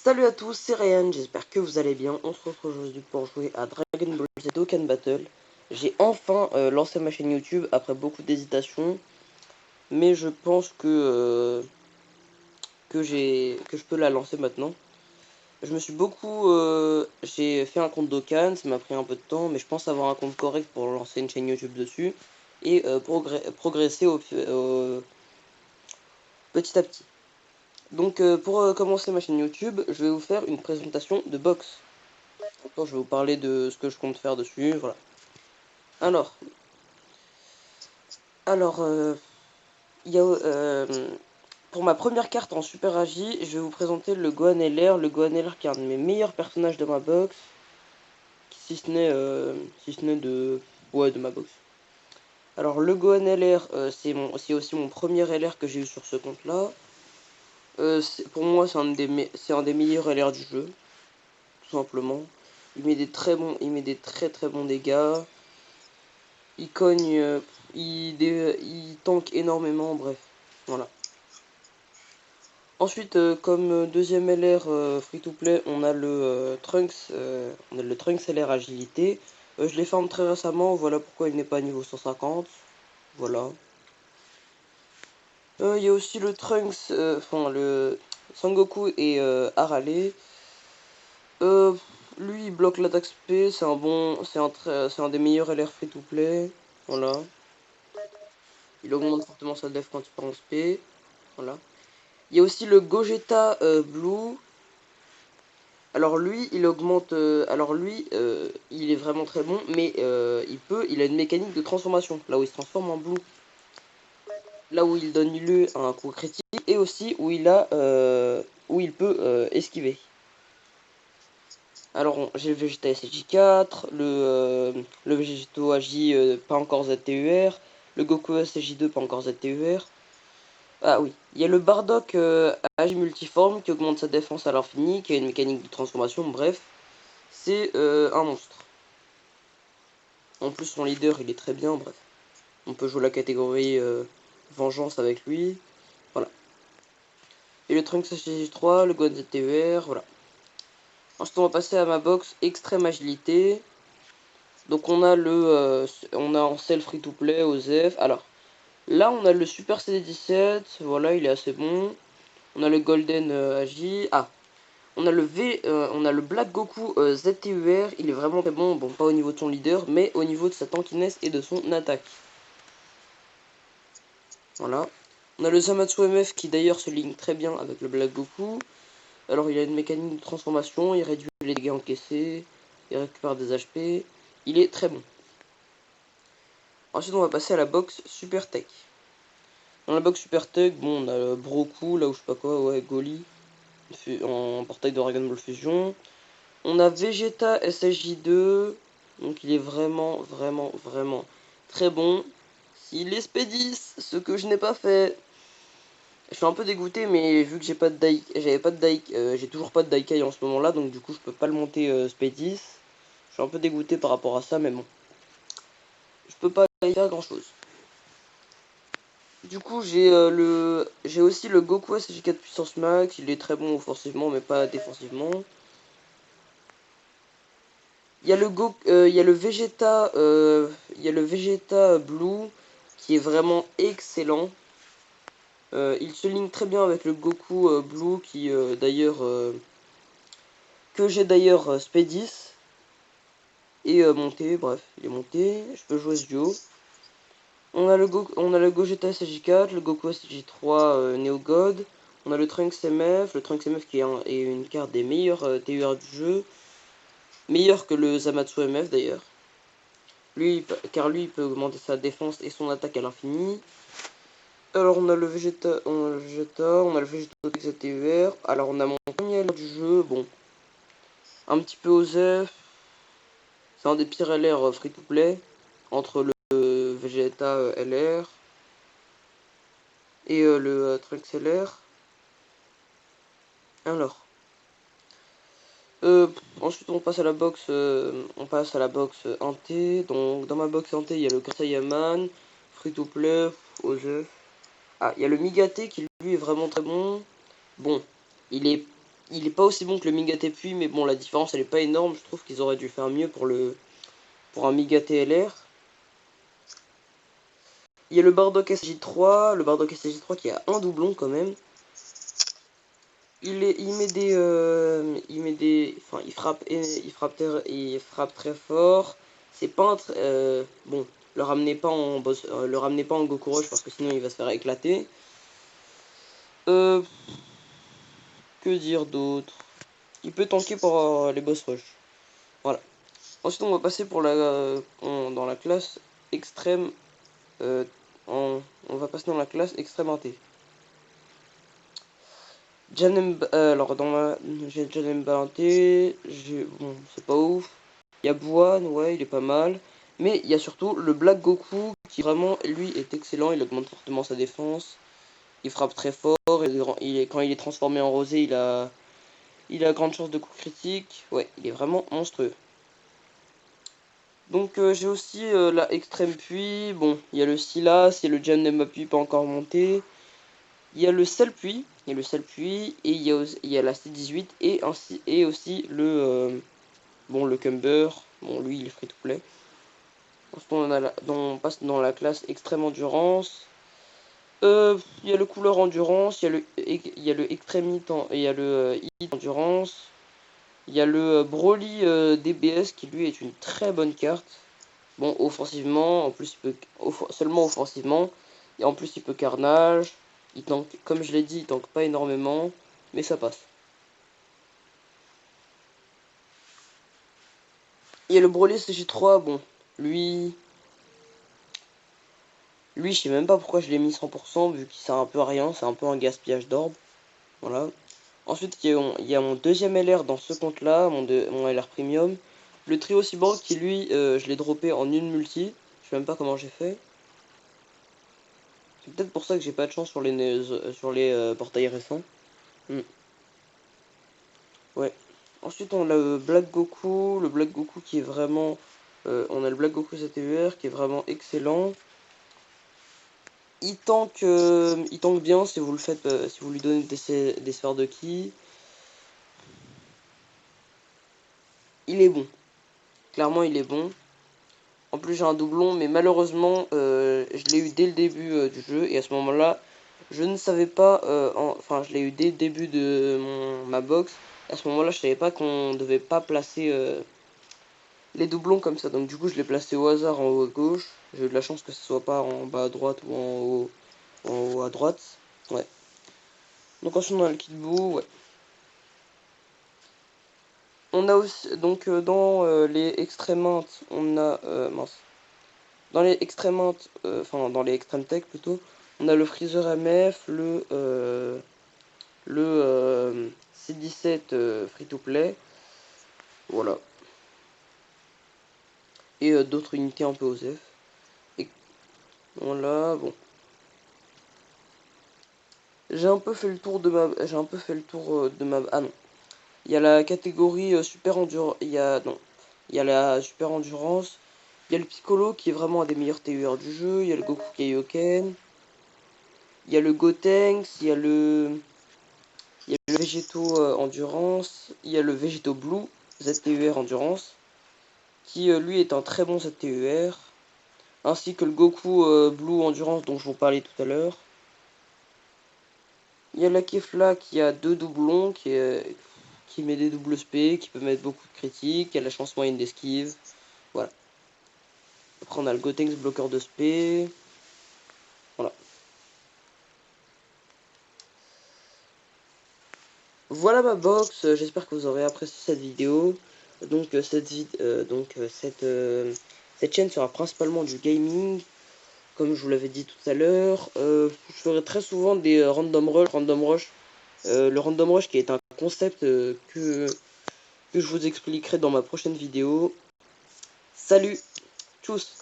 Salut à tous, c'est Ryan, j'espère que vous allez bien. On se retrouve aujourd'hui pour jouer à Dragon Ball Z Dokkan Battle. J'ai enfin lancé ma chaîne YouTube après beaucoup d'hésitation, mais je pense que je peux la lancer maintenant. Je me suis j'ai fait un compte Dokkan, ça m'a pris un peu de temps, mais je pense avoir un compte correct pour lancer une chaîne YouTube dessus et progresser petit à petit. Donc pour commencer ma chaîne YouTube, je vais vous faire une présentation de box. D'accord, je vais vous parler de ce que je compte faire dessus, voilà. Alors, alors, il y a, pour ma première carte en Super Agi, je vais vous présenter le Gohan LR. Le Gohan LR qui est un de mes meilleurs personnages de ma box, si ce n'est de ma box. Alors le Gohan LR, c'est aussi mon premier LR que j'ai eu sur ce compte-là. Pour moi, c'est un des meilleurs LR du jeu, tout simplement. Il met des très très bons dégâts. Il cogne, il tank énormément, bref, voilà. Ensuite, comme deuxième LR free to play, on a le Trunks LR agilité. Je l'ai farm très récemment, voilà pourquoi il n'est pas niveau 150. Voilà. Il y a aussi le Trunks, le Sangoku et Harale. Lui, il bloque l'attaque SP, c'est un des meilleurs LR free to play. Voilà. Il augmente fortement sa def quand il part en SP. Voilà. Il y a aussi le Gogeta Blue. Alors lui, il est vraiment très bon, mais il a une mécanique de transformation, là où il se transforme en Blue. Là où il donne lieu à un coup critique, et aussi où il peut esquiver. Alors j'ai le Vegeta SJ4, le Vegeto AJ pas encore ZTUR, le Goku SJ2 pas encore ZTUR. Ah oui, il y a le Bardock AG multiforme qui augmente sa défense à l'infini, qui a une mécanique de transformation, bref. C'est un monstre. En plus son leader il est très bien, bref. On peut jouer la catégorie vengeance avec lui. Voilà. Et le Trunks SJ3, le Gohan ZTER, voilà. Ensuite on va passer à ma box extrême agilité. Donc on a on a en self free to play, OZEF. Alors là on a le Super CD17, voilà il est assez bon. On a le Golden AJ. Ah, on a on a le Black Goku ZTUR, il est vraiment très bon, bon pas au niveau de son leader, mais au niveau de sa tankiness et de son attaque. Voilà. On a le Zamatsu MF qui d'ailleurs se ligne très bien avec le Black Goku. Alors il a une mécanique de transformation, il réduit les dégâts encaissés, il récupère des HP, il est très bon. Ensuite on va passer à la box Super Tech. Dans la box Super Tech, bon on a Broku, là où je sais pas quoi, ouais, Goli, en portail de Dragon Ball Fusion. On a Vegeta SSJ2, donc il est vraiment très bon. S'il est SP10, ce que je n'ai pas fait. Je suis un peu dégoûté, mais vu que j'ai toujours pas de Daikai en ce moment-là, donc du coup je peux pas le monter SP10. Je suis un peu dégoûté par rapport à ça, mais bon. Je peux pas y faire grand-chose. Du coup j'ai aussi le Goku SSJ4 puissance max, il est très bon offensivement, mais pas défensivement. Il y a le Vegeta Blue qui est vraiment excellent. Il se ligne très bien avec le Goku Blue qui que j'ai d'ailleurs SP10 et monté. Bref, il est monté. Je peux jouer ce duo. On a le Gogeta SJ4, le Goku SJ3 Neo God. On a le Trunks MF qui est une carte des meilleurs TUR du jeu. Meilleur que le Zamatsu MF d'ailleurs. Car lui, il peut augmenter sa défense et son attaque à l'infini. Alors, on a le Vegeta, on a le Vegeta ZTUR. Alors, on a mon premier LR du jeu. Bon, un petit peu OZEF. C'est un des pires LR free to play. Entre le Vegeta LR et le Trunks LR. Alors. Ensuite, on passe à la box, Ante. Donc, dans ma box Ante, il y a le Kasayaman, free to play, OZEF. Ah, il y a le Migate qui lui est vraiment très bon. Bon, il est il est pas aussi bon que le Miga T-Puis, mais bon, la différence elle est pas énorme. Je trouve qu'ils auraient dû faire mieux pour un Miga TLR. Il y a le Bardock SJ3, le Bardock SJ3 qui a un doublon quand même. Il frappe très fort. C'est pas bon, le ramenez pas en boss, le ramenez pas en Goku Rush parce que sinon il va se faire éclater. Que dire d'autre? Il peut tanker pour les boss rush. Voilà. Ensuite on va passer pour dans la classe extrême. On va passer dans la classe extrême AT. Alors dans j'ai Janemba Inté, bon c'est pas ouf. Il y a Buan, ouais il est pas mal. Mais il y a surtout le Black Goku qui vraiment lui est excellent, il augmente fortement sa défense. Il frappe très fort, quand il est transformé en rosé il a grande chance de coup critique. Ouais, il est vraiment monstrueux. Donc j'ai aussi la extrême puits, bon il y a le Silas, il y a le Janemba puits pas encore monté. Il y a le sel puits, et il y a la C18 et aussi le le Cumber. Bon lui il est free to play. Ensuite on passe dans la classe extrême endurance. Il y a le couleur endurance, il y a le extrême hit il y a le hit endurance. Il y a le Broly DBS qui lui est une très bonne carte. Bon offensivement, en plus il peut seulement offensivement. Et en plus il peut carnage. Il tank, comme je l'ai dit, il tank pas énormément, mais ça passe. Il y a le Broly CG3, bon, lui, je sais même pas pourquoi je l'ai mis 100%, vu qu'il sert un peu à rien, c'est un peu un gaspillage d'orbe. Voilà. Ensuite, il y a mon deuxième LR dans ce compte-là, mon LR Premium. Le trio Cyborg qui, lui, je l'ai droppé en une multi. Je sais même pas comment j'ai fait. C'est peut-être pour ça que j'ai pas de chance sur les portails récents. Ouais. Ensuite, on a le Black Goku qui est vraiment... on a le Black Goku ZTUR qui est vraiment excellent. Il tank bien si vous le faites, si vous lui donnez des sphères de ki. Il est bon. Clairement, il est bon. En plus, j'ai un doublon, mais malheureusement, je l'ai eu dès le début du jeu. Et à ce moment-là, je ne savais pas... enfin, je l'ai eu dès le début de ma box. À ce moment-là, je savais pas qu'on devait pas placer... les doublons comme ça, donc du coup je l'ai placé au hasard en haut à gauche. J'ai eu de la chance que ce soit pas en bas à droite ou en haut à droite. Ouais. Donc ensuite on a le kit bout, ouais. On a aussi, donc dans les extrêmes on a, mince. Dans les extrêmes enfin dans les extrêmes tech plutôt, on a le Freezer MF, le C17 free to play. Voilà. Et d'autres unités un peu OSEF. Et voilà, bon. J'ai un peu fait le tour de ma... Ah non. Il y a la catégorie super endurance. Il y a la super endurance. Il y a le Piccolo qui est vraiment un des meilleurs TUR du jeu. Il y a le Goku Kaioken. Il y a le Gotenks. Il y a le Végéto endurance. Il y a le Végéto Blue ZTUR endurance. Qui lui est un très bon ZTUR. Ainsi que le Goku Blue endurance dont je vous parlais tout à l'heure. Il y a la Kefla qui a deux doublons, qui met des doubles SP, qui peut mettre beaucoup de critiques, qui a la chance moyenne d'esquive. Voilà. Après on a le Gotenks bloqueur de SP. Voilà. Voilà ma box, j'espère que vous aurez apprécié cette vidéo. Donc cette chaîne sera principalement du gaming, comme je vous l'avais dit tout à l'heure. Je ferai très souvent des random rush. Le random rush qui est un concept que je vous expliquerai dans ma prochaine vidéo. Salut, tchuss.